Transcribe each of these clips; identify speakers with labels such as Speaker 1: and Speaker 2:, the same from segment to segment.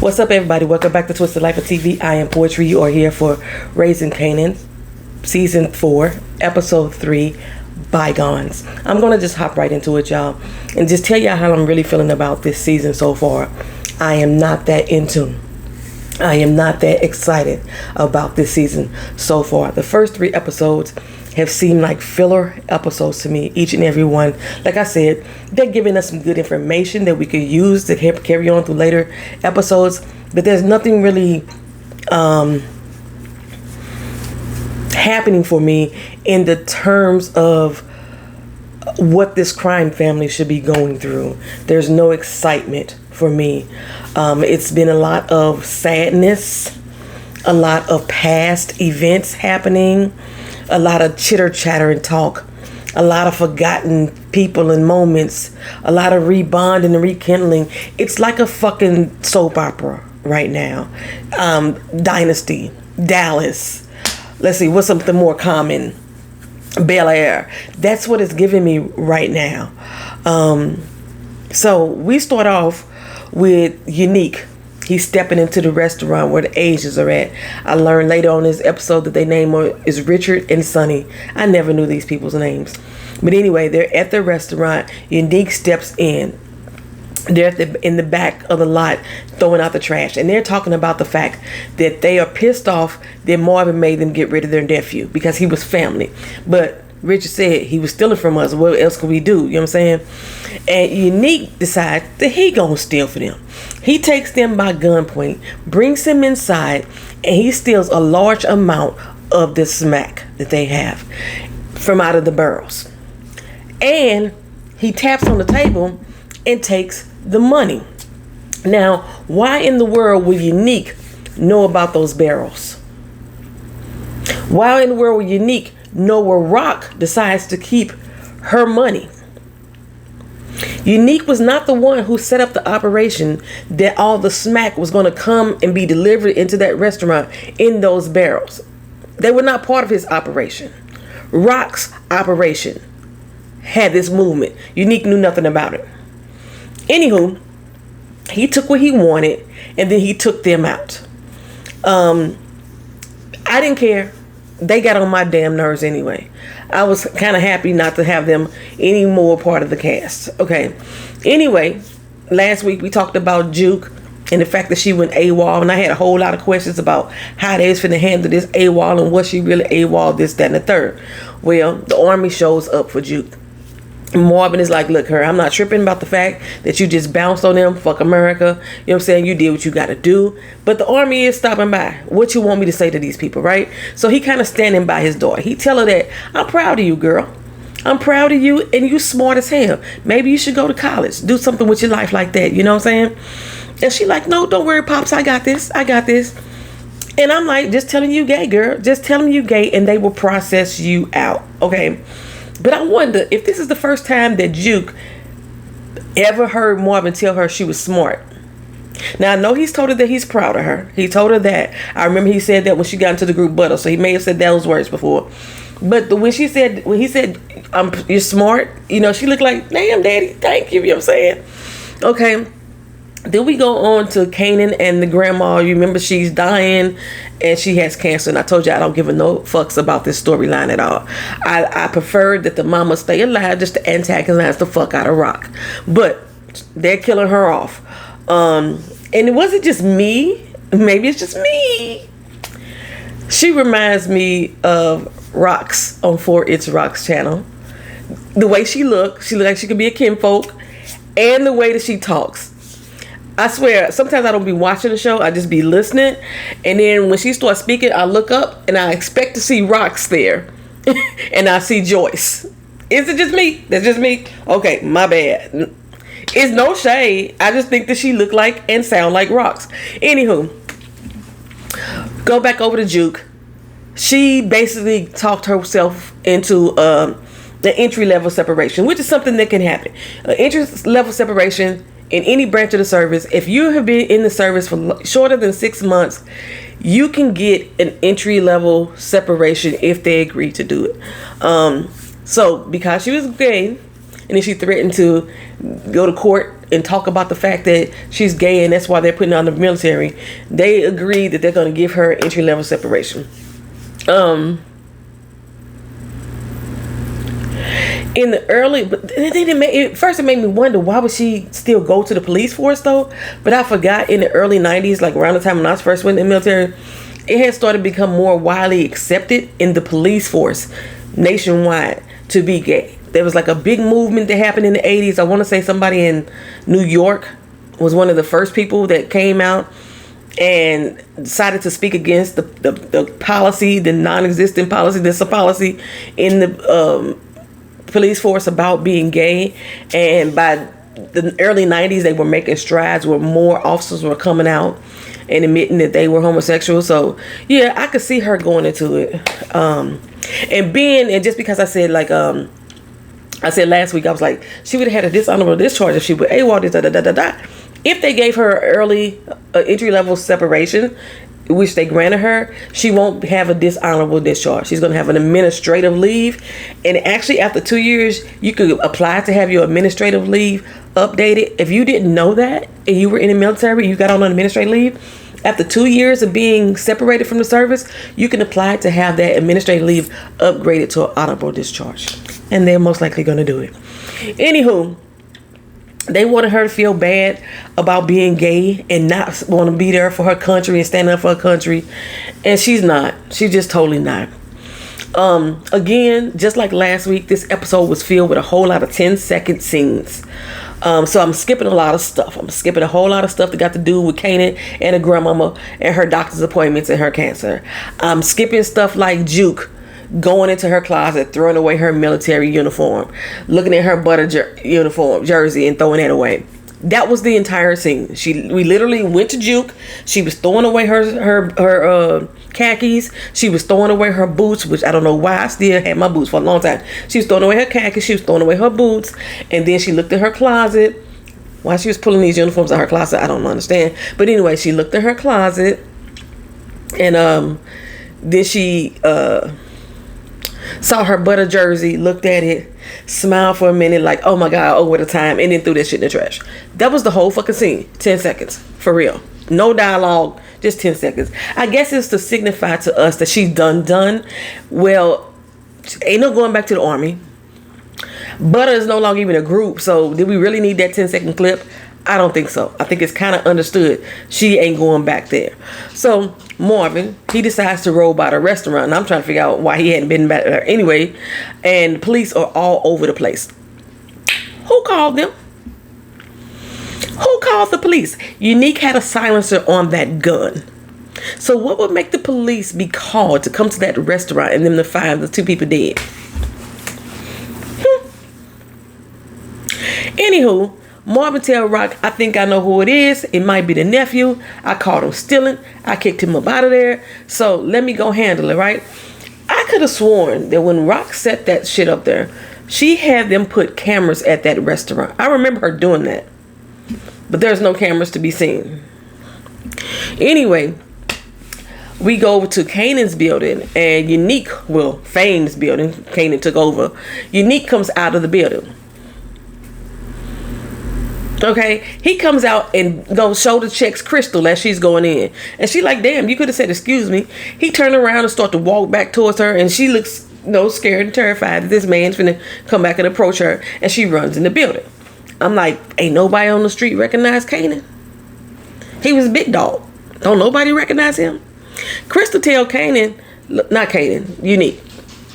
Speaker 1: What's up, everybody? Welcome back to Twisted Life of TV. I am Poetry. You are here for Raising Kanan, Season 4, Episode 3, Bygones. I'm going to just hop right into it, y'all, and just tell y'all how I'm really feeling about this season so far. I am not that into. I am not that excited about this season so far. The first 3 episodes have seemed like filler episodes to me, each and every one. Like I said, they're giving us some good information that we could use to carry on through later episodes, but there's nothing really happening for me in the terms of what this crime family should be going through. There's no excitement for me. It's been a lot of sadness, a lot of past events happening, a lot of chitter chatter and talk, a lot of forgotten people and moments, a lot of rebonding and rekindling. It's like a fucking soap opera right now. Dynasty, Dallas. Let's see, what's something more common? Bel Air. That's what it's giving me right now. So we start off with Unique. He's stepping into the restaurant where the Asians are at. I learned later on this episode that their name is Richard and Sonny. I never knew these people's names. But anyway, they're at the restaurant. Unique steps in. They're in the back of the lot throwing out the trash. And they're talking about the fact that they are pissed off that Marvin made them get rid of their nephew because he was family. But Richard said he was stealing from us. What else could we do? You know what I'm saying? And Unique decides that he gonna steal for them. He takes them by gunpoint, brings them inside, and he steals a large amount of the smack that they have from out of the barrels. And he taps on the table and takes the money. Now, why in the world would Unique know about those barrels? Why in the world would Unique know where Rock decides to keep her money? Unique was not the one who set up the operation that all the smack was going to come and be delivered into that restaurant in those barrels. They were not part of his operation. Rock's operation had this movement. Unique knew nothing about it. Anywho, he took what he wanted and then he took them out. I didn't care. They got on my damn nerves anyway. I was kind of happy not to have them any more part of the cast. Okay. Anyway, last week we talked about Juke and the fact that she went AWOL, and I had a whole lot of questions about how they was finna handle this AWOL and was she really AWOL, this, that, and the third. Well, the army shows up for Juke. Marvin is like, look, I'm not tripping about the fact that you just bounced on them. Fuck America. You know what I'm saying? You did what you got to do. But the army is stopping by. What you want me to say to these people, right? So he kind of standing by his daughter. He tell her that, I'm proud of you, girl. I'm proud of you, and you smart as hell. Maybe you should go to college. Do something with your life like that. You know what I'm saying? And she like, no, don't worry, Pops. I got this. I got this. And I'm like, just telling you gay, girl. Just telling you gay, and they will process you out. Okay? But I wonder if this is the first time that Juke ever heard Marvin tell her she was smart. Now, I know he's told her that he's proud of her. He told her that. I remember he said that when she got into the group butter, so he may have said those words before. But when he said, you're smart, you know, she looked like, damn, Daddy, thank you. You know what I'm saying? Okay. Then we go on to Kanan and the grandma. You remember she's dying and she has cancer. And I told you I don't give a no fucks about this storyline at all. I prefer that the mama stay alive just to antagonize the fuck out of Rock. But they're killing her off. And it wasn't just me. Maybe it's just me. She reminds me of Rox on 4 It's Rock's channel. The way she looks like she could be a kinfolk. And the way that she talks. I swear, sometimes I don't be watching the show. I just be listening. And then when she starts speaking, I look up and I expect to see Rox there. And I see Joyce. Is it just me? That's just me? Okay, my bad. It's no shade. I just think that she look like and sound like Rox. Anywho, go back over to Juke. She basically talked herself into the entry-level separation, which is something that can happen. An entry-level separation in any branch of the service, if you have been in the service for shorter than 6 months, you can get an entry-level separation if they agree to do it. So because she was gay and then she threatened to go to court and talk about the fact that she's gay and that's why they're putting her in the military. They agreed that they're going to give her entry-level separation. In the early, but first it made me wonder, why would she still go to the police force though? But I forgot, in the early 90s, like around the time when I first went in the military, it had started to become more widely accepted in the police force nationwide to be gay. There was like a big movement that happened in the 80s. I want to say somebody in New York was one of the first people that came out and decided to speak against the policy, the non-existent policy, that's a policy in the police force about being gay. And by the early 90s, they were making strides where more officers were coming out and admitting that they were homosexual. So yeah, I could see her going into it. And just because I said, like, I said last week, I was like, she would have had a dishonorable discharge if she would AWOL this, If they gave her early entry-level separation, which they granted her, she won't have a dishonorable discharge. She's going to have an administrative leave. And actually, after 2 years, you could apply to have your administrative leave updated. If you didn't know that and you were in the military, you got on administrative leave, after 2 years of being separated from the service, you can apply to have that administrative leave upgraded to an honorable discharge. And they're most likely going to do it. Anywho, they wanted her to feel bad about being gay and not want to be there for her country and stand up for her country. And she's not. She's just totally not. Again, just like last week, this episode was filled with a whole lot of 10-second scenes. So I'm skipping a lot of stuff. I'm skipping a whole lot of stuff that got to do with Kanan and her grandmama and her doctor's appointments and her cancer. I'm skipping stuff like Juke going into her closet, throwing away her military uniform, looking at her butter jersey and throwing it away. That was the entire scene. We literally went to Juke. She was throwing away her khakis. She was throwing away her boots, which I don't know why. I still had my boots for a long time. She was throwing away her khakis. She was throwing away her boots. And then she looked at her closet. Why she was pulling these uniforms out of her closet, I don't understand. But anyway, she looked at her closet. And then she saw her butter jersey, looked at it, smiled for a minute like, oh my God, over the time, and then threw that shit in the trash. That was the whole fucking scene. 10 seconds. For real. No dialogue. Just 10 seconds. I guess it's to signify to us that she's done. Well, ain't no going back to the army. Butter is no longer even a group. So did we really need that 10-second clip? I don't think so. I think it's kind of understood she ain't going back there. So Marvin, he decides to roll by the restaurant, and I'm trying to figure out why he hadn't been back there anyway. And the police are all over the place. Who called them? Who called the police? Unique had a silencer on that gun. So what would make the police be called to come to that restaurant and them to find the two people dead? Anywho, Marvin tell Rock, I think I know who it is. It might be the nephew. I caught him stealing. I kicked him up out of there. So let me go handle it, right? I could have sworn that when Rock set that shit up there, she had them put cameras at that restaurant. I remember her doing that. But there's no cameras to be seen. Anyway, we go over to Kanan's building, and Unique, Fame's building, Kanan took over. Unique comes out of the building. Okay, he comes out and goes shoulder checks Crystal as she's going in, and she like, damn, you could have said excuse me. He turned around and start to walk back towards her, and she looks scared and terrified that this man's finna come back and approach her, and she runs in the building. I'm like, ain't nobody on the street recognize Kanan? He was a big dog. Don't nobody recognize him? Crystal tell Kanan, not Kanan, Unique,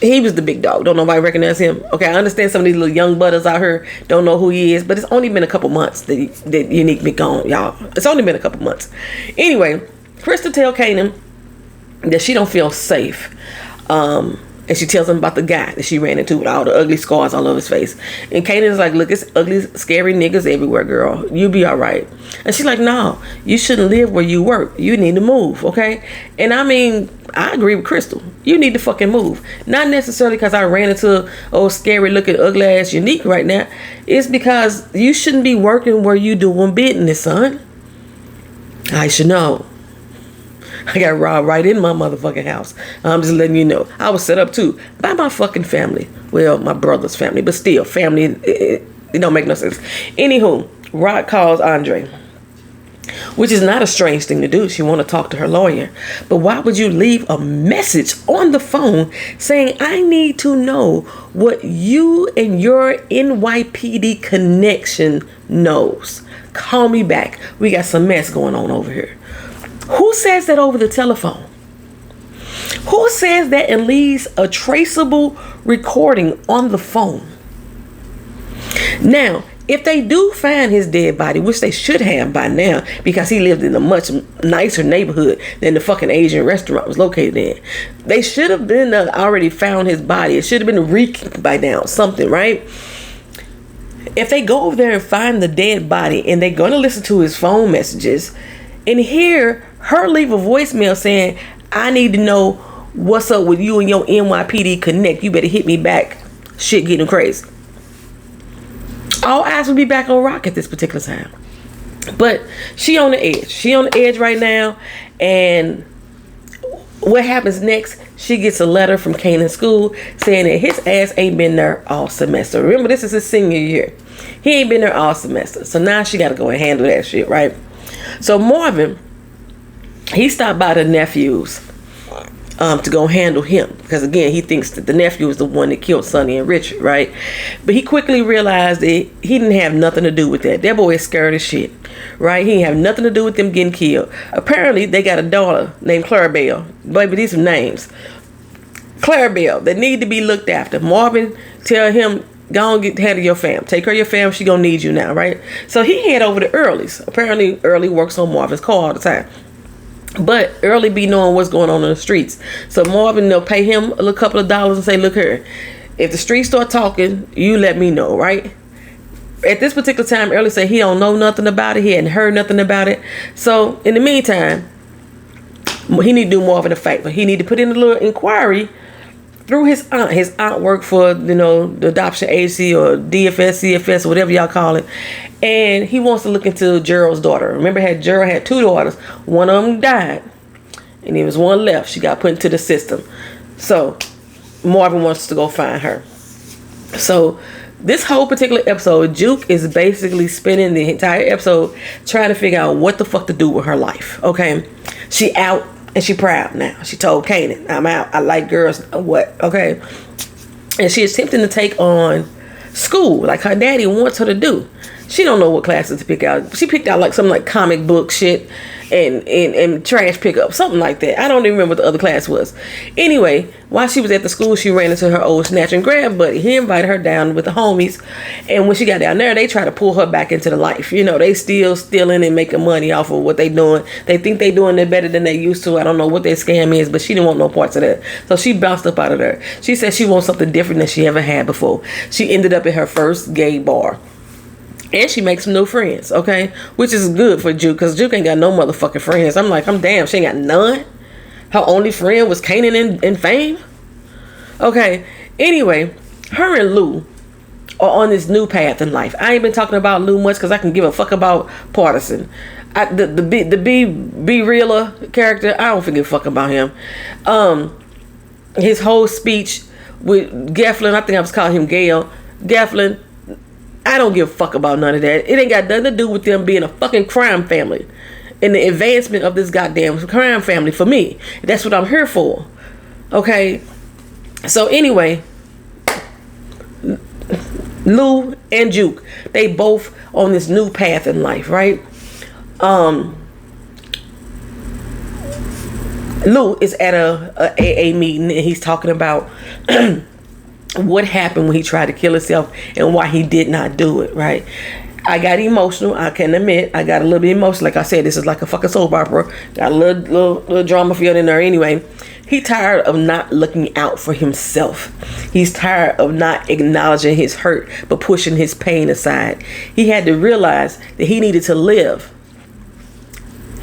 Speaker 1: he was the big dog. Don't nobody recognize him. Okay, I understand some of these little young butters out here don't know who he is, but it's only been a couple months that Unique been gone, y'all. It's only been a couple months. Anyway, Crystal tell Kanan that she don't feel safe. And she tells him about the guy that she ran into with all the ugly scars all over his face. And Kanan is like, look, it's ugly, scary niggas everywhere, girl. You be all right. And she's like, no, you shouldn't live where you work. You need to move, okay? And I mean, I agree with Crystal. You need to fucking move. Not necessarily because I ran into scary looking ugly ass Unique right now. It's because you shouldn't be working where you doing business, son. I should know. I got robbed right in my motherfucking house. I'm just letting you know. I was set up too by my fucking family. Well, my brother's family, but still, family, it don't make no sense. Anywho, Rock calls Andre, which is not a strange thing to do. She want to talk to her lawyer. But why would you leave a message on the phone saying, I need to know what you and your NYPD connection knows? Call me back. We got some mess going on over here. Who says that over the telephone? Who says that and leaves a traceable recording on the phone? Now, if they do find his dead body, which they should have by now, because he lived in a much nicer neighborhood than the fucking Asian restaurant was located in, they should have been already found his body. It should have been reeked by now, something, right? If they go over there and find the dead body and they're going to listen to his phone messages and hear her leave a voicemail saying, I need to know what's up with you and your NYPD connect. You better hit me back. Shit getting crazy. All eyes will be back on Rock at this particular time. But she on the edge. She on the edge right now. And what happens next? She gets a letter from Kanan school saying that his ass ain't been there all semester. Remember, this is his senior year. He ain't been there all semester. So now she got to go and handle that shit, right? So Marvin, he stopped by the nephews to go handle him. Because again, he thinks that the nephew is the one that killed Sonny and Richard, right? But he quickly realized that he didn't have nothing to do with that. That boy is scared as shit, right? He didn't have nothing to do with them getting killed. Apparently, they got a daughter named Clarabelle. Baby, these are names. Clarabelle, that need to be looked after. Marvin, tell him, go on get head of your fam. Take her your fam. She gonna need you now, right? So he head over to Early's. Apparently, Early works on Marvin's car all the time. But Early be knowing what's going on in the streets. So Marvin, they'll pay him a couple of dollars and say, look here, if the streets start talking, you let me know, right? At this particular time, Early said he don't know nothing about it. He hadn't heard nothing about it. So in the meantime, he need to do Marvin a favor. He need to put in a little inquiry through his aunt. His aunt worked for, the adoption agency or DFS, CFS, whatever y'all call it. And he wants to look into Gerald's daughter. Remember, Gerald had 2 daughters. One of them died. And there was one left. She got put into the system. So Marvin wants to go find her. So this whole particular episode, Juke is basically spending the entire episode trying to figure out what the fuck to do with her life. Okay? She out. And she proud now. She told Kanan, I'm out. I like girls. What? Okay. And she is attempting to take on school like her daddy wants her to do. She don't know what classes to pick out. She picked out like some like comic book shit and trash pickup, something like that. I don't even remember what the other class was. Anyway, while she was at the school, she ran into her old snatch and grab buddy. He invited her down with the homies, and when she got down there, they try to pull her back into the life. They still stealing and making money off of what they doing. They think they doing it better than they used to. I don't know what their scam is, but she didn't want no parts of that. So she bounced up out of there. She said she wants something different than she ever had before. She ended up at her first gay bar. And she makes some new friends, okay? Which is good for Juke, because Juke ain't got no motherfucking friends. I'm damn, she ain't got none. Her only friend was Kanan in Fame. Okay, anyway, her and Lou are on this new path in life. I ain't been talking about Lou much because I can give a fuck about Partisan. The be realer character, I don't forgive a fuck about him. His whole speech with Geflin, I think I was calling him Gail. Geflin, I don't give a fuck about none of that. It ain't got nothing to do with them being a fucking crime family and the advancement of this goddamn crime family for me. That's what I'm here for. Okay? So anyway, Lou and Juke, they both on this new path in life, right? Lou is at a AA meeting and he's talking about what happened when he tried to kill himself and why he did not do it, right? I got emotional. I can admit I got a little bit emotional. Like I said, this is like a fucking soap opera. Got a little drama feel in there anyway. He tired of not looking out for himself. He's tired of not acknowledging his hurt but pushing his pain aside. He had to realize that he needed to live.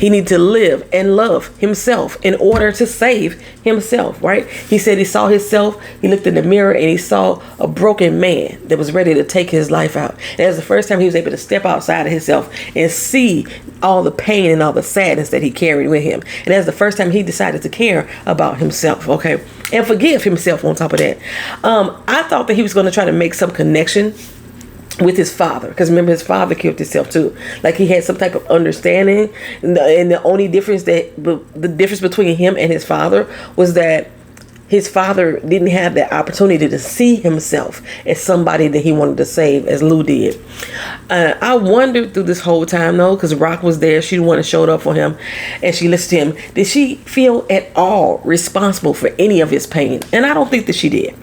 Speaker 1: He needed to live and love himself in order to save himself, right? He said he saw himself, he looked in the mirror and he saw a broken man that was ready to take his life out. And that was the first time he was able to step outside of himself and see all the pain and all the sadness that he carried with him. And that's the first time he decided to care about himself, okay? And forgive himself on top of that. I thought that he was going to try to make some connection with his father, because remember, his father killed himself too. Like he had some type of understanding, and the only difference between him and his father was that his father didn't have that opportunity to see himself as somebody that he wanted to save, as Lou did. I wondered through this whole time though, because Rock was there, she the one that showed up for him, and she listened to him. Did she feel at all responsible for any of his pain? And I don't think that she did.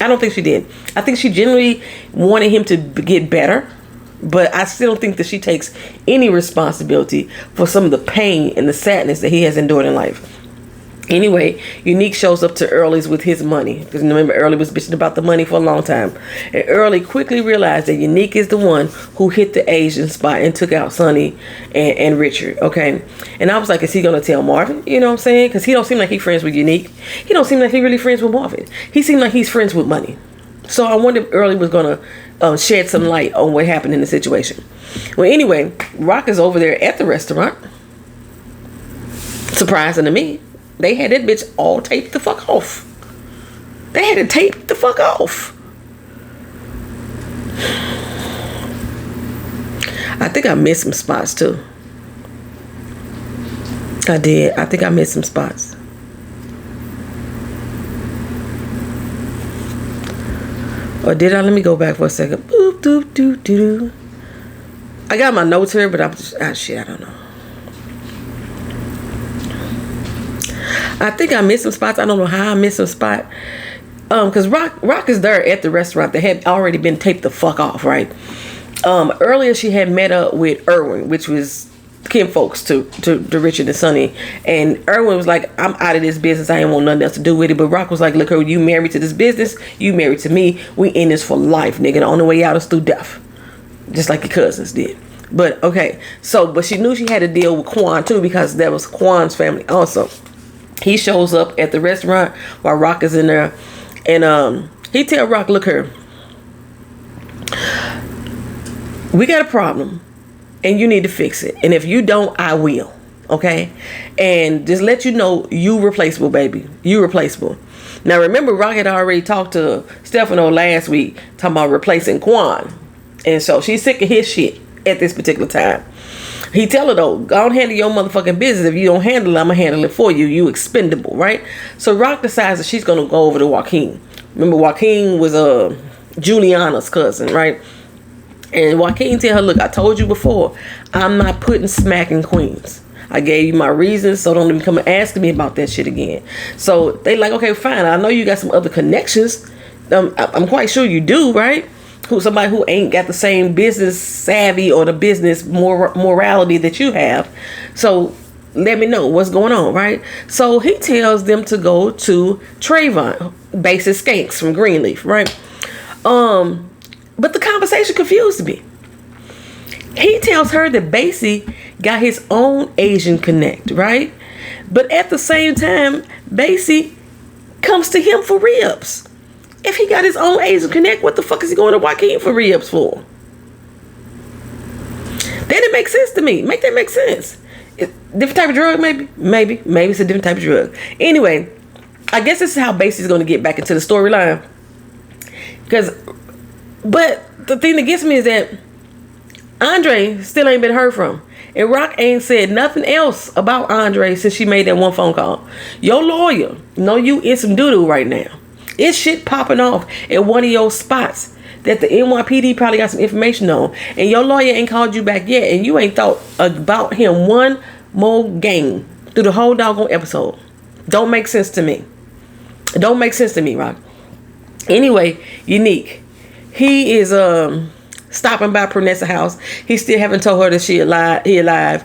Speaker 1: I don't think she did. I think she genuinely wanted him to get better, but I still don't think that she takes any responsibility for some of the pain and the sadness that he has endured in life. Anyway, Unique shows up to Early's with his money, because remember, Early was bitching about the money for a long time. And Early quickly realized that Unique is the one who hit the Asian spot and took out Sonny and Richard, okay? And I was like, is he going to tell Marvin? You know what I'm saying? Because he don't seem like he's friends with Unique. He don't seem like he really friends with Marvin. He seemed like he's friends with money. So I wonder if Early was going to shed some light on what happened in the situation. Well, anyway, Rock is over there at the restaurant. Surprising to me. They had that bitch all taped the fuck off. They had it taped the fuck off. I think I missed some spots too. I did. I think I missed some spots. Or did I? Let me go back for a second. Boop, doop, doop, doo, doo. I got my notes here, but I'm just, shit, I don't know. I think I missed some spots. I don't know how I missed some spot. Because Rock is there at the restaurant that had already been taped the fuck off, right? Earlier she had met up with Irwin, which was Kim folks to Richard and Sonny. And Irwin was like, I'm out of this business. I ain't want nothing else to do with it. But Rock was like, look, her, you married to this business. You married to me. We in this for life, nigga. The only way out is through death. Just like your cousins did. But, okay. So, but she knew she had to deal with Quan, too, because that was Quan's family also. He shows up at the restaurant while Rock is in there. And he tell Rock, look here. We got a problem. And you need to fix it. And if you don't, I will. Okay? And just let you know, you replaceable, baby. You replaceable. Now, remember, Rock had already talked to Stefano last week talking about replacing Quan. And so she's sick of his shit at this particular time. He tell her though, go on handle your motherfucking business. If you don't handle it, I'm gonna handle it for you. You expendable, right? So Rock decides that she's gonna go over to Joaquin. Remember, Joaquin was Juliana's cousin, right? And Joaquin tell her, look, I told you before, I'm not putting smack in Queens. I gave you my reasons, so don't even come asking me about that shit again. So they like, okay, fine. I know you got some other connections. I'm quite sure you do, right? Somebody who ain't got the same business savvy or the business morality that you have. So let me know what's going on, right? So he tells them to go to Trayvon, Basis Skanks from Greenleaf, right? But the conversation confused me. He tells her that Basie got his own Asian connect, right? But at the same time, Basie comes to him for ribs. If he got his own Asian connect, what the fuck is he going to Joaquin for ribs for? That didn't make sense to me. Make that make sense. Different type of drug, maybe? Maybe it's a different type of drug. Anyway, I guess this is how Basie's going to get back into the storyline. But the thing that gets me is that Andre still ain't been heard from. And Rock ain't said nothing else about Andre since she made that one phone call. Your lawyer know you in some doo-doo right now. It's shit popping off at one of your spots that the NYPD probably got some information on. And your lawyer ain't called you back yet. And you ain't thought about him one more game through the whole doggone episode. Don't make sense to me. It don't make sense to me, Rock. Anyway, Unique. He is stopping by Pernessa's house. He still haven't told her that he alive.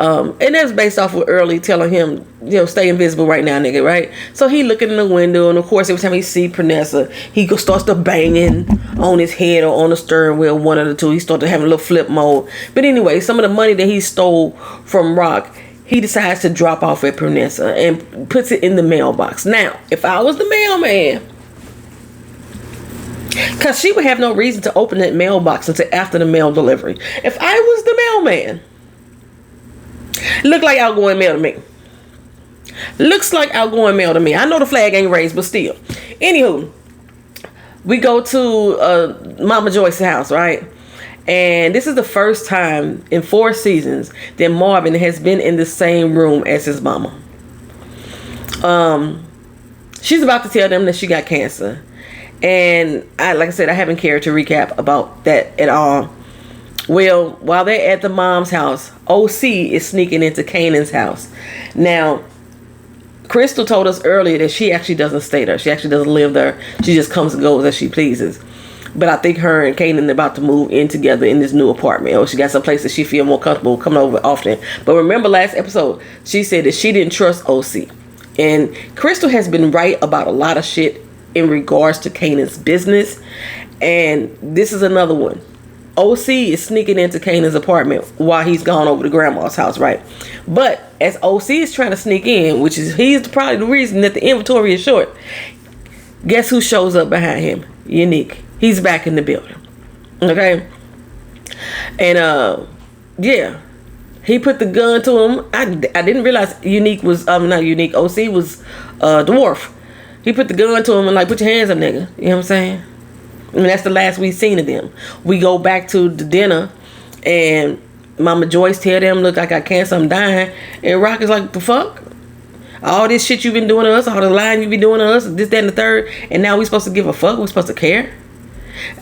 Speaker 1: And that's based off of Early telling him, stay invisible right now, nigga, right? So he looking in the window, and of course, every time he see Pernessa, he starts to banging on his head or on the steering wheel, one of the two. He started having a little flip mode. But anyway, some of the money that he stole from Rock, he decides to drop off at Pernessa and puts it in the mailbox. Now, if I was the mailman, because she would have no reason to open that mailbox until after the mail delivery. If I was the mailman, look like outgoing mail to me. Looks like outgoing mail to me. I know the flag ain't raised, but still. Anywho, we go to Mama Joyce's house, right? And this is the first time in 4 seasons that Marvin has been in the same room as his mama. She's about to tell them that she got cancer. And like I said, I haven't cared to recap about that at all. Well, while they're at the mom's house, OC is sneaking into Kanan's house. Now, Crystal told us earlier that she actually doesn't stay there. She actually doesn't live there. She just comes and goes as she pleases. But I think her and Kanan are about to move in together in this new apartment. Or she got some place that she feel more comfortable coming over often. But remember last episode, she said that she didn't trust OC. And Crystal has been right about a lot of shit in regards to Kanan's business. And this is another one. OC is sneaking into Kanan's apartment while he's gone over to grandma's house, right? But as OC is trying to sneak in, which is he's probably the reason that the inventory is short, guess who shows up behind him? Unique. He's back in the building. Okay? And yeah, he put the gun to him. I didn't realize Unique was not Unique. OC was dwarf. He put the gun to him and like, put your hands up, nigga. You know what I'm saying? I mean, that's the last we seen of them. We go back to the dinner, and Mama Joyce tell them, look, I got cancer, I'm dying. And Rock is like, the fuck? All this shit you been doing to us, all the lying you been doing to us, this, that, and the third, and now we supposed to give a fuck? We supposed to care?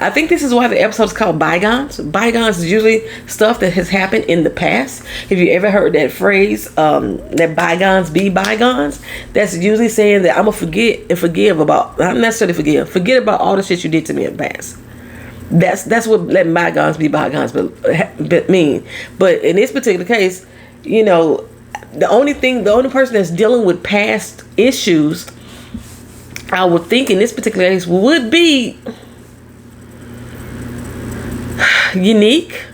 Speaker 1: I think this is why the episode is called Bygones. Bygones is usually stuff that has happened in the past. Have you ever heard that phrase, that bygones be bygones? That's usually saying that I'm going to forget and forgive about, not necessarily forget about all the shit you did to me in the past. That's what letting bygones be bygones mean. But in this particular case, the only person that's dealing with past issues, I would think in this particular case, would be Unique,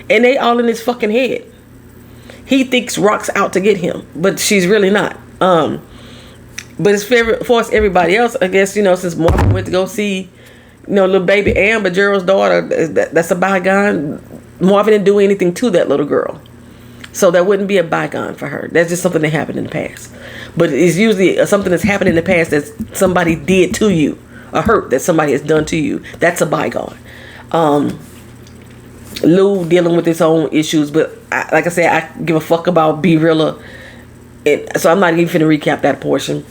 Speaker 1: and they all in his fucking head. He thinks Rock's out to get him, but she's really not. But it's fair for us, everybody else, I guess, since Marvin went to go see, little baby Amber, Gerald's daughter, that's a bygone. Marvin didn't do anything to that little girl, so that wouldn't be a bygone for her. That's just something that happened in the past. But it's usually something that's happened in the past that somebody did to you, a hurt that somebody has done to you. That's a bygone. Lou dealing with his own issues, but like I said, I give a fuck about B-Rilla, and so I'm not even finna recap that portion.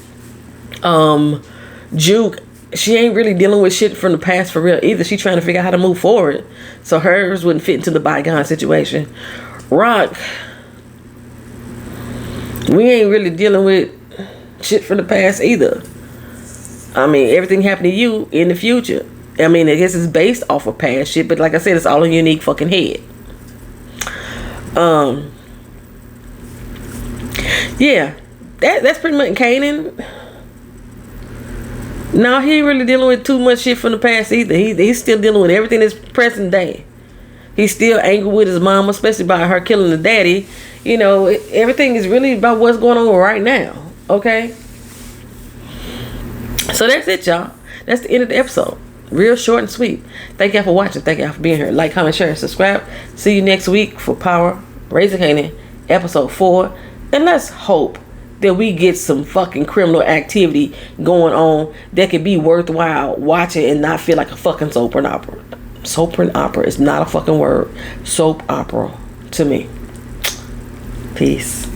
Speaker 1: Juke, she ain't really dealing with shit from the past for real either. She trying to figure out how to move forward, so hers wouldn't fit into the bygone situation. Rock, we ain't really dealing with shit from the past either. I mean, everything happened to you in the future. I mean, I guess it's based off of past shit, but like I said, it's all in Unique fucking head. Yeah, that's pretty much Kanan. No, he ain't really dealing with too much shit from the past either. He's still dealing with everything that's present day. He's still angry with his mom, especially about her killing the daddy. Everything is really about what's going on right now. Okay? So that's it, y'all. That's the end of the episode. Real short and sweet. Thank y'all for watching. Thank y'all for being here. Like, comment, share, and subscribe. See you next week for Power Raising Kanan, episode 4. And let's hope that we get some fucking criminal activity going on that could be worthwhile watching and not feel like a fucking soap and opera. Soap and opera is not a fucking word. Soap opera to me. Peace.